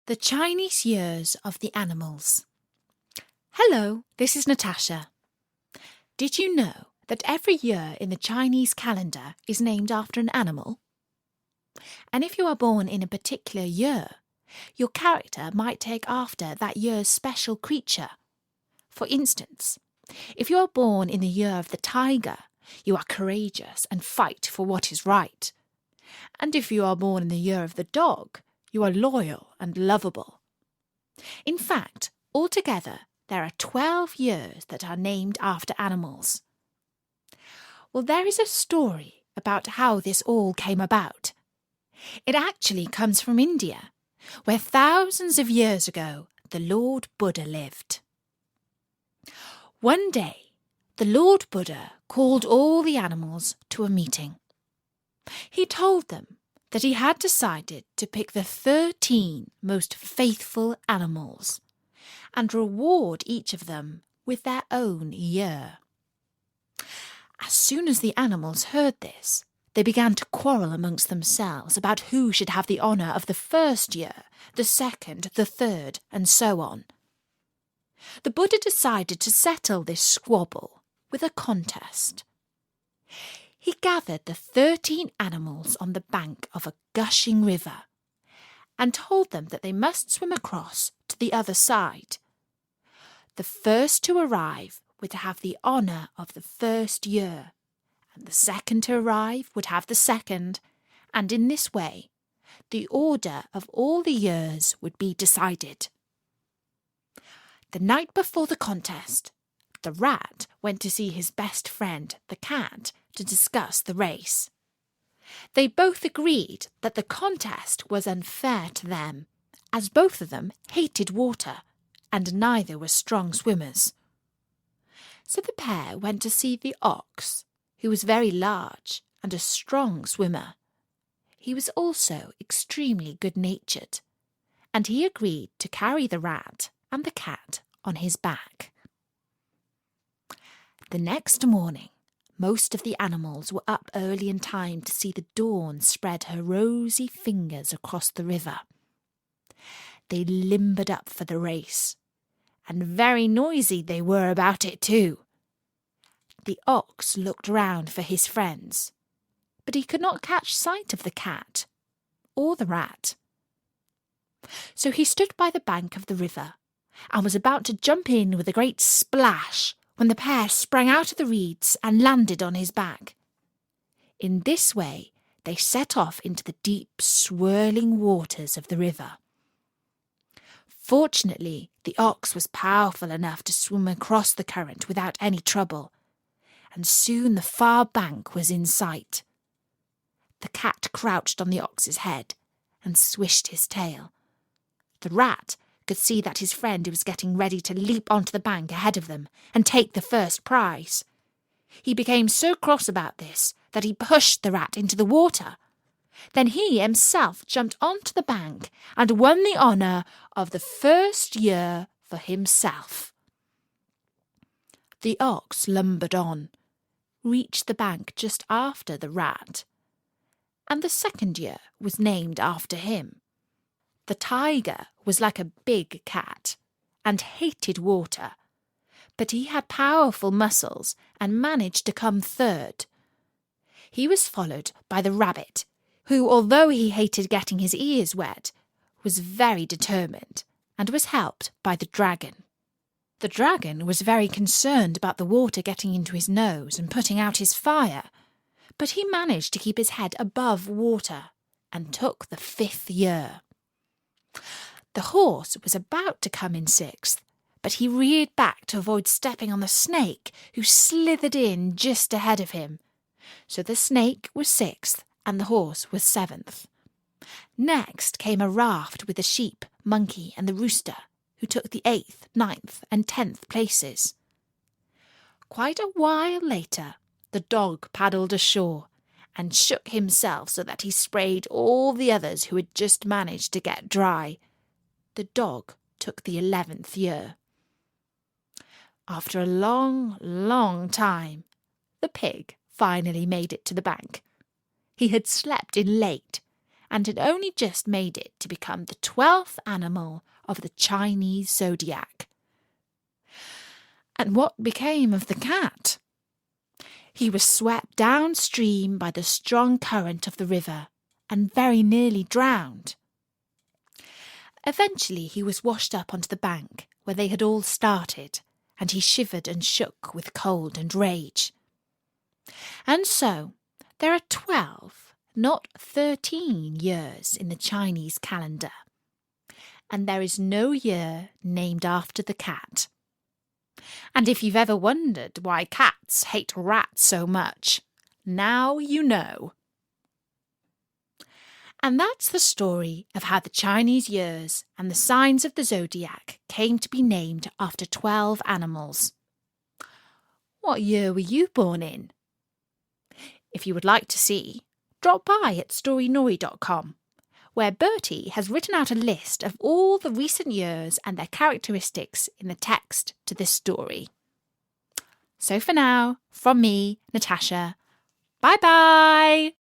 The Chinese Years of the Animals. Hello, this is Natasha. Did you know that every year in the Chinese calendar is named after an animal? And if you are born in a particular year, your character might take after that year's special creature. For instance, if you are born in the year of the tiger, you are courageous and fight for what is right. And if you are born in the year of the dog, you are loyal and lovable. In fact, altogether, there are 12 years that are named after animals. Well, there is a story about how this all came about. It actually comes from India, where thousands of years ago the Lord Buddha lived. One day, the Lord Buddha called all the animals to a meeting. He told them that he had decided to pick the 13 most faithful animals and reward each of them with their own year. As soon as the animals heard this, they began to quarrel amongst themselves about who should have the honour of the first year, the second, the third, and so on. The Buddha decided to settle this squabble with a contest. He gathered the 13 animals on the bank of a gushing river and told them that they must swim across to the other side. The first to arrive would have the honour of the first year, and the second to arrive would have the second, and in this way the order of all the years would be decided. The night before the contest, the rat went to see his best friend, the cat, to discuss the race. They both agreed that the contest was unfair to them, as both of them hated water, and neither were strong swimmers. So the pair went to see the ox, who was very large and a strong swimmer. He was also extremely good-natured, and he agreed to carry the rat and the cat on his back. The next morning, most of the animals were up early in time to see the dawn spread her rosy fingers across the river. They limbered up for the race, and very noisy they were about it too. The ox looked round for his friends, but he could not catch sight of the cat or the rat. So he stood by the bank of the river and was about to jump in with a great splash when the pair sprang out of the reeds and landed on his back. In this way they set off into the deep, swirling waters of the river. Fortunately, the ox was powerful enough to swim across the current without any trouble, and soon the far bank was in sight. The cat crouched on the ox's head and swished his tail. The rat could see that his friend was getting ready to leap onto the bank ahead of them and take the first prize. He became so cross about this that he pushed the rat into the water. Then he himself jumped onto the bank and won the honour of the first year for himself. The ox lumbered on, reached the bank just after the rat, and the second year was named after him. The tiger was like a big cat and hated water, but he had powerful muscles and managed to come third. He was followed by the rabbit, who, although he hated getting his ears wet, was very determined and was helped by the dragon. The dragon was very concerned about the water getting into his nose and putting out his fire, but he managed to keep his head above water and took the 5th year. The horse was about to come in 6th, but he reared back to avoid stepping on the snake, who slithered in just ahead of him. So the snake was 6th and the horse was 7th. Next came a raft with the sheep, monkey and the rooster, who took the 8th, 9th and 10th places. Quite a while later, the dog paddled ashore and shook himself so that he sprayed all the others who had just managed to get dry. The dog took the 11th year. After a long, long time, the pig finally made it to the bank. He had slept in late, and had only just made it to become the 12th animal of the Chinese zodiac. And what became of the cat? He was swept downstream by the strong current of the river and very nearly drowned. Eventually he was washed up onto the bank where they had all started, and he shivered and shook with cold and rage. And so there are 12, not 13 years in the Chinese calendar, and there is no year named after the cat. And if you've ever wondered why cats hate rats so much, now you know. And that's the story of how the Chinese years and the signs of the zodiac came to be named after 12 animals. What year were you born in? If you would like to see, drop by at storynori.com, where Bertie has written out a list of all the recent years and their characteristics in the text to this story. So for now, from me, Natasha, bye-bye!